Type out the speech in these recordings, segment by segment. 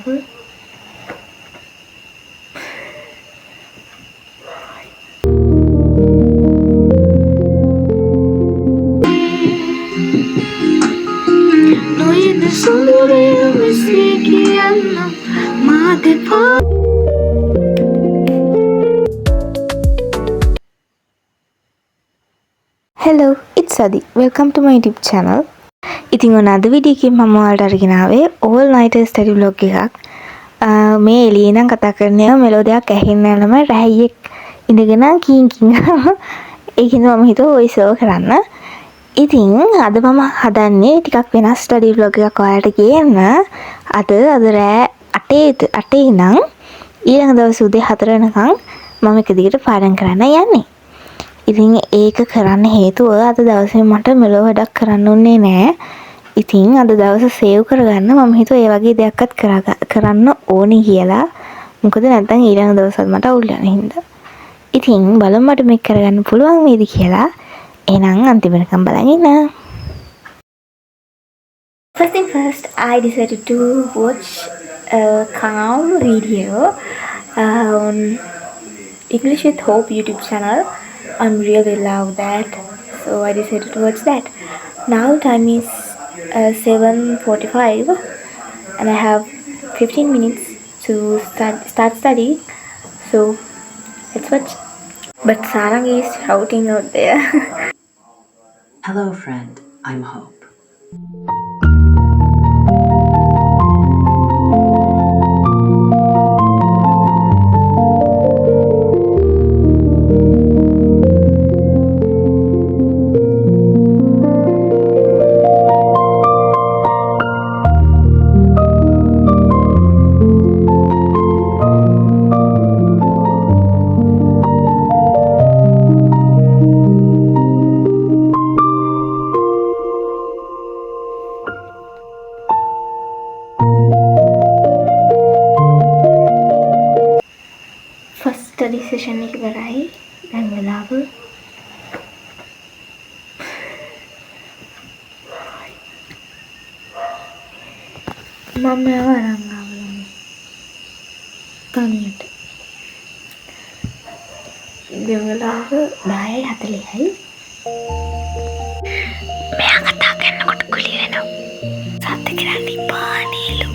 Hello, it's Adi. Welcome to my YouTube channel. ඉතින් ඔන්න අද වීඩියෝ එකකින් මම ඔයාලට අරගෙන ආවේ all nighter study vlog එකක්. මේ එළියේ නම් කතා කරන්නේ මෙලෝඩියක් ඇහෙන්නේ නැලම රැහියෙක් ඉඳගෙන කීන් කීන්. ඒකින්ද මම හිතුවා voice over කරන්න. ඉතින් අද මම හදන්නේ ටිකක් වෙනස් study vlog එකක් ඔයාලට ගේන්න. අද රෑ 8 ඉඳන් ඊළඟ දවස් උදේ 4 වෙනකන් මම එක දිගට පාඩම් කරන්න යන්නේ. ඉතින් ඒක කරන්න හේතුව අද දවසේ මට මෙලෝ වැඩක් කරන්න උන්නේ නෑ. ඉතින් අද දවස සේව් කරගන්න මම හිතුවා ඒ වගේ දෙයක්වත් කරන්න ඕනේ කියලා. මොකද නැත්නම් ඊළඟ දවසත් මට අවුල් යන හින්දා. ඉතින් බලමු මට මේක කරගන්න පුළුවන් වේද කියලා. එහෙනම් අන්තිම වෙනකම් බලන් ඉන්න. First thing first, I decided to watch a calm video on English with Hope YouTube channel. I'm really love that, so I decided to watch that. Now time is 7:45 and I have 15 minutes to start studying, so let's watch. But Sarang is shouting out there. Hello friend, I'm Hope. First study session එක ඉවරයි. දැන් වෙලාව මම වරන් ආවලු තනියට. දැන් වෙලාව 10:40යි. මෙයා කතා කරනකොට කුලි වෙනවා. සද්ද කරන්න ඉපා නේලු.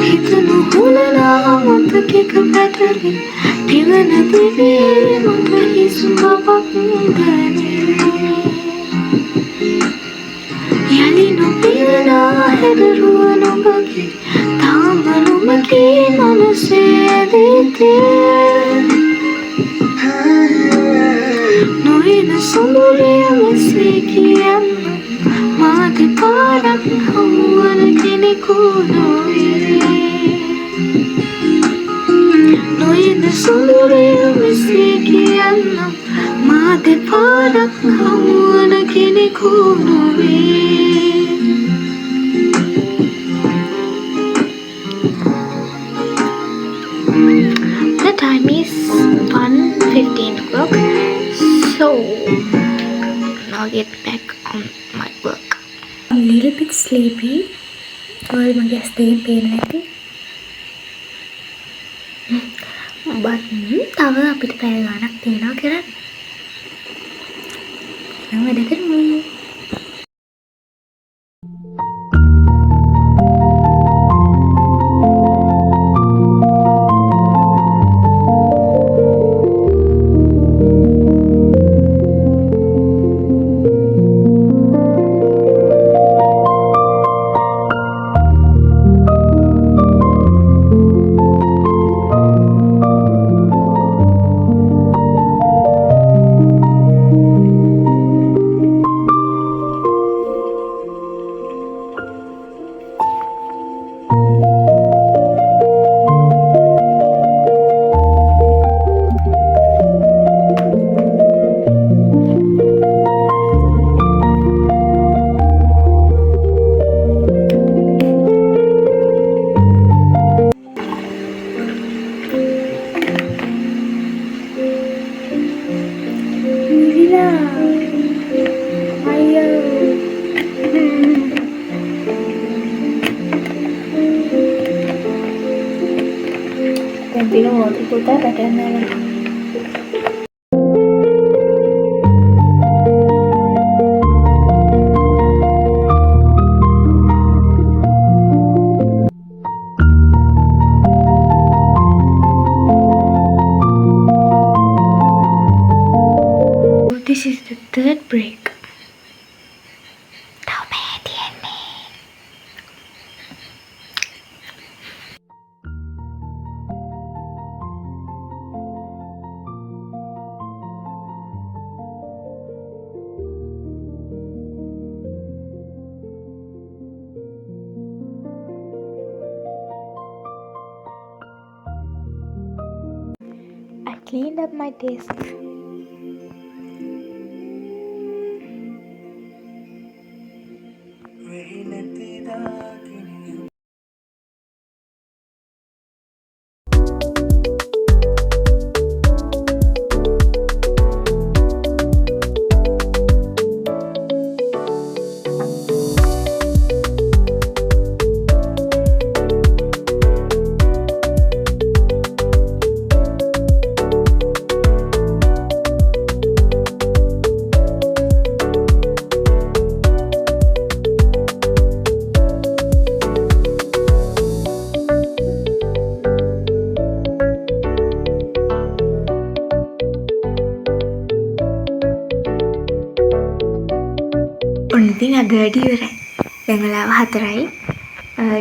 හිතනු හුලනා මොතකෙක පැටලි දිවන දිවේ මොත හිසුමවක් දැනේ යලි නොපිරනා හැදරුව නොබගේ තාම නොමගේ මනසේ ඇදීතේ නොයන සොඳුරිය මෙසේ කියන්න මාති පාඩක් හමුවන කෙනෙකු නොවේ නොයන සොඳුරිය මෙසේ කියන්න මාති පාඩක් හමුවන කෙනෙකු නොවේ The time is 1:15 o'clock, so now get back on my work. I'm a little bit sleepy. Sorry, my guess they pain නැති. But තව අපිට පැය ගාණක් තියෙනවා කරන්න. එහෙනම් වැඩ කරමු. පුතා රට යනවා. This is the third break. Tao bé DNA. I cleaned up my desk. ඔන්න ඉතින් අද වැඩි ඉවරයි. දැන් වෙලාව 4යි.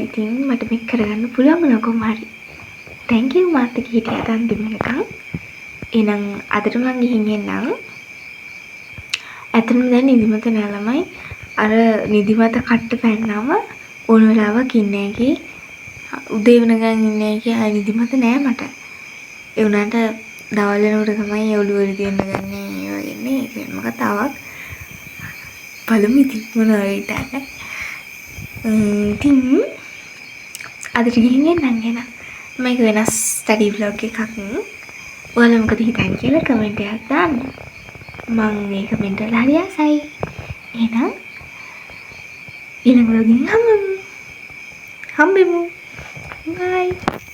ඉතින් මට මේක කරගන්න පුළුවන් වුණා කොහොම හරි. Thank you මාත් එක්ක හිටියට අන්තිම වෙනකන්. එහෙනම් අදට මං ගිහින් එන්නම්. ඇත්තටම දැන් නිදිමත නෑ ළමයි. අර නිදිමත කට්ට පැන්නම ඕන වෙලාවක් ඉන්නේ නැකි. උදේ වෙනකන් ඉන්නේ නැකි. ආයි නිදිමත නෑ මට. ඒ උනාට දවල් වෙනකොට තමයි ඔළුව වල තියෙන ගන්නේ ඒ වගේනේ. ඒක වෙනම කතාවක්. බලමු ඉතින් මොනවා වෙයිද නැහැ. ඉතින් අදට ගිහින් එන්නම් එහෙනම්. මේක වෙනස් ස්ටඩි බ්ලොග් එකක්. ඔයාලා මොකද හිතන්නේ කියලා කමෙන්ට් එකක් දාන්න. මම මේ කමෙන්ට් වල හරි ආසයි. එහෙනම් ඊළඟ ව්ලොගින් හම්බෙමු. Bye.